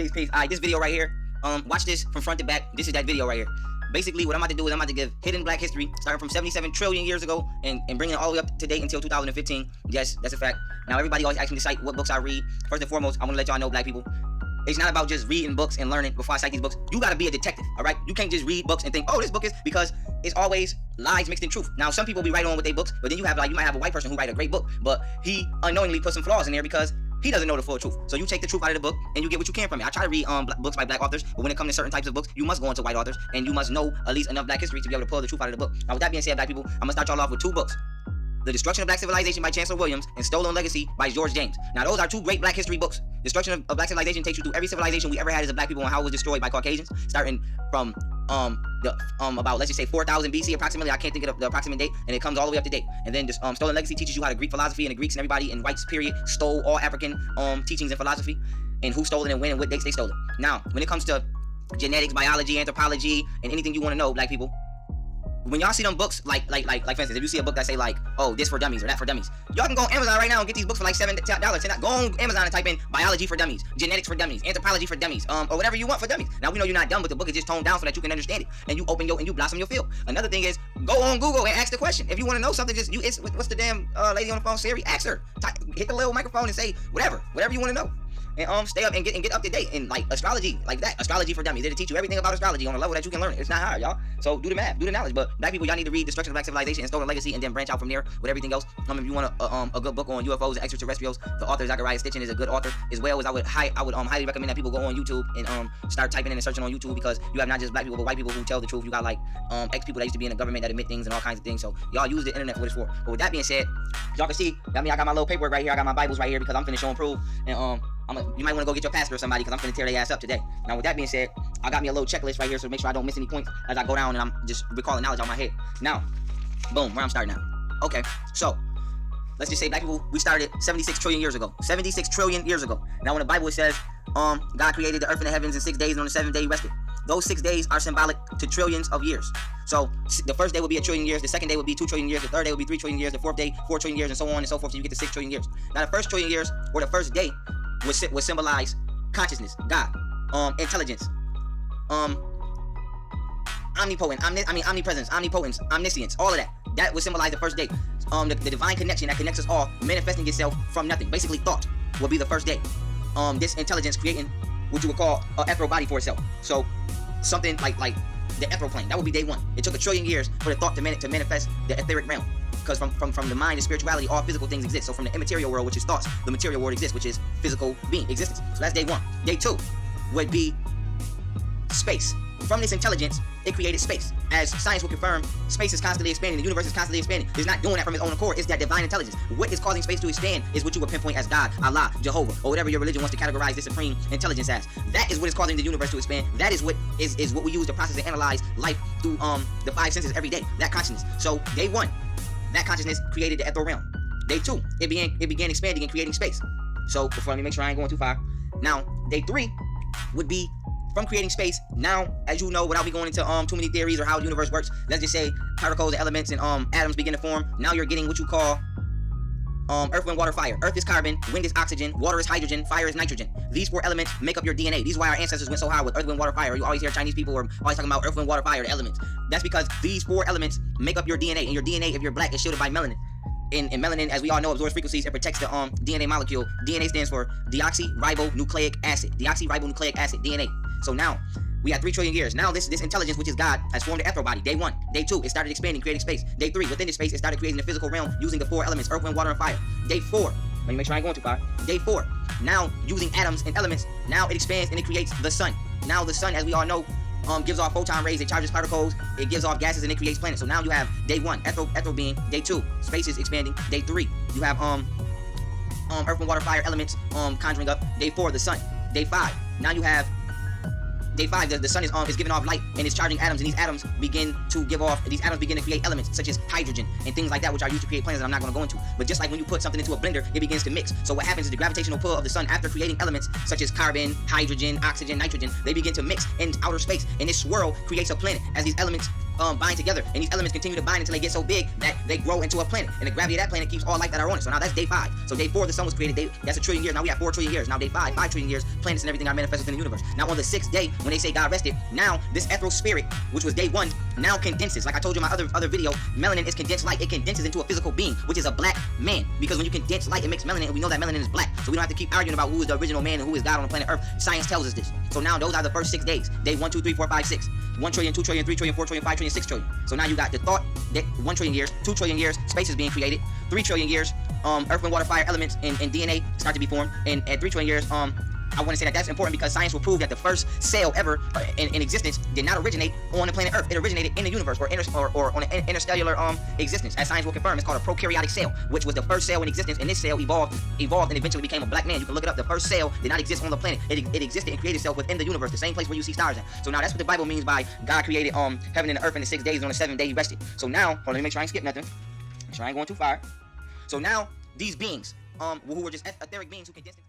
Peace. Alright, this video right here, watch this from front to back. This is that video right here. Basically, what I'm about to do is I'm about to give hidden black history, starting from 77 trillion years ago and bringing it all the way up to date until 2015. Yes, that's a fact. Now, everybody always asks me to cite what books I read. First and foremost, I want to let y'all know, black people, it's not about just reading books and learning before I cite these books. You gotta be a detective, all right? You can't just read books and think, oh, this book is, because it's always lies mixed in truth. Now, some people be right on with their books, but then you have, like, you might have a white person who write a great book, but he unknowingly put some flaws in there because he doesn't know the full truth. So you take the truth out of the book and you get what you can from it. I try to read books by black authors, but when it comes to certain types of books, you must go into white authors and you must know at least enough black history to be able to pull the truth out of the book. Now, with that being said, black people, I'm gonna start y'all off with two books: The Destruction of Black Civilization by Chancellor Williams and Stolen Legacy by George James. Now, those are two great black history books. Destruction of Black Civilization takes you through every civilization we ever had as a black people and how it was destroyed by Caucasians, starting from about, let's just say, 4000 BC approximately. I can't think of the approximate date, and it comes all the way up to date. And then this Stolen Legacy teaches you how the Greek philosophy and the Greeks and everybody in whites period stole all African teachings and philosophy, and who stole it and when and what dates they stole it. Now, when it comes to genetics, biology, anthropology, and anything you want to know, black people, when y'all see them books, like for instance, if you see a book that say like, oh, this for dummies or that for dummies, y'all can go on Amazon right now and get these books for like $7. Go on Amazon and type in biology for dummies, genetics for dummies, anthropology for dummies, or whatever you want for dummies. Now, we know you're not dumb, but the book is just toned down so that you can understand it, and you open and you blossom your field. Another thing is, go on Google and ask the question. If you want to know something, just what's the damn lady on the phone, Siri? Ask her. Hit the little microphone and say whatever you want to know. And stay up and get up to date. And like astrology, like that, astrology for dummies. They'll teach you everything about astrology on a level that you can learn it. It's not hard, y'all. So do the math, do the knowledge. But black people, y'all need to read Destruction of Black Civilization and Stolen Legacy, and then branch out from there with everything else. If you want a good book on UFOs and extraterrestrials, the author Zachariah Stitchin is a good author, as well as I would highly recommend that people go on YouTube and start typing in and searching on YouTube, because you have not just black people but white people who tell the truth. You got like ex people that used to be in the government that admit things and all kinds of things. So y'all use the internet for what it's for. But with that being said, y'all can see, I got my little paperwork right here. I got my Bibles right here because I'm finna show and prove. And you might want to go get your pastor or somebody, because I'm finna tear their ass up today. Now, with that being said, I got me a little checklist right here, so make sure I don't miss any points as I go down and I'm just recalling knowledge out my head. Now, boom, where I'm starting now. Okay, so let's just say, black people, we started 76 trillion years ago. 76 trillion years ago. Now, when the Bible, it says, God created the earth and the heavens in 6 days, and on the 7th day he rested. Those 6 days are symbolic to trillions of years. So the first day will be 1 trillion years, the second day will be 2 trillion years, the third day will be 3 trillion years, the fourth day 4 trillion years, and so on and so forth, so you get to 6 trillion years. Now, the first trillion years, or the first day, would symbolize consciousness, God, intelligence, omnipresence, omnipotence, omniscience, all of that. That would symbolize the first day. The divine connection that connects us all, manifesting itself from nothing. Basically, thought will be the first day. This intelligence creating what you would call an ethereal body for itself. So something like the ethereal plane. That would be day one. It took 1 trillion years for the thought to manifest the etheric realm. Because from the mind and spirituality, all physical things exist. So from the immaterial world, which is thoughts, the material world exists, which is physical being, existence. So that's day one. Day two would be space. From this intelligence, it created space. As science will confirm, space is constantly expanding. The universe is constantly expanding. It's not doing that from its own accord. It's that divine intelligence. What is causing space to expand is what you would pinpoint as God, Allah, Jehovah, or whatever your religion wants to categorize this supreme intelligence as. That is what is causing the universe to expand. That is what we use to process and analyze life through the 5 senses every day. That consciousness. So day one, that consciousness created the ethereal realm. Day two, it began expanding and creating space. So before, let me make sure I ain't going too far. Now, day three would be from creating space. Now, as you know, without me going into too many theories or how the universe works, let's just say particles, elements, and atoms begin to form. Now you're getting what you call earth, wind, water, fire. Earth is carbon, wind is oxygen, water is hydrogen, fire is nitrogen. These 4 elements make up your DNA. These is why our ancestors went so high with earth, wind, water, fire. You always hear Chinese people are always talking about earth, wind, water, fire, the elements. That's because these 4 elements make up your DNA, and your DNA, if you're black, is shielded by melanin. And melanin, as we all know, absorbs frequencies. It protects the DNA molecule. DNA stands for deoxyribonucleic acid. Deoxyribonucleic acid, DNA. So now, we had 3 trillion years. Now this intelligence, which is God, has formed the ethereal body. Day one. Day two, it started expanding, creating space. Day three, within this space, it started creating the physical realm using the 4 elements, earth, wind, water, and fire. Day four, let me make sure I ain't going too far. Day four, now using atoms and elements, now it expands and it creates the sun. Now the sun, as we all know, gives off photon rays, it charges particles, it gives off gases, and it creates planets. So now you have day one, ethereal being. Day two, space is expanding. Day three, you have earth, wind, water, fire elements conjuring up. Day four, the sun. Day five, now you have day 5, the sun is giving off light and it's charging atoms, and these atoms begin to create elements such as hydrogen and things like that, which are used to create planets that I'm not going to go into. But just like when you put something into a blender, it begins to mix. So what happens is the gravitational pull of the sun, after creating elements such as carbon, hydrogen, oxygen, nitrogen, they begin to mix in outer space, and this swirl creates a planet. As these elements bind together, and these elements continue to bind until they get so big that they grow into a planet, and the gravity of that planet keeps all life that are on it. So now that's day 5. So day 4, the sun was created. That's a trillion years. Now we have 4 trillion years. Now day 5, 5 trillion years, planets and everything are manifested in the universe. Now on the 6th day, when they say God rested, now this ethereal spirit, which was day 1, now condenses. Like I told you in my other video, melanin is condensed light. It condenses into a physical being, which is a black man. Because when you condense light, it makes melanin, and we know that melanin is black. So we don't have to keep arguing about who is the original man and who is God on the planet Earth. Science tells us this. So now those are the first 6 days. Day 1, 2, 3, 4, 5, 6. 1 trillion, 2 trillion, 3 trillion, 4 trillion, 5 trillion, 6 trillion. So now you got the thought that 1 trillion years, 2 trillion years, space is being created. 3 trillion years, earth, wind, water, fire elements and DNA start to be formed. And at 3 trillion years, I want to say that that's important because science will prove that the first cell ever in existence did not originate on the planet Earth. It originated in the universe or on an interstellar existence. As science will confirm, it's called a prokaryotic cell, which was the first cell in existence. And this cell evolved and eventually became a black man. You can look it up. The first cell did not exist on the planet. It existed and created itself within the universe, the same place where you see stars at. So now that's what the Bible means by God created heaven and the earth in the 6 days, and on the 7th day he rested. So now, hold on, let me make sure I ain't skip nothing. Make sure I ain't going too far. So now these beings, who were just etheric beings who condensed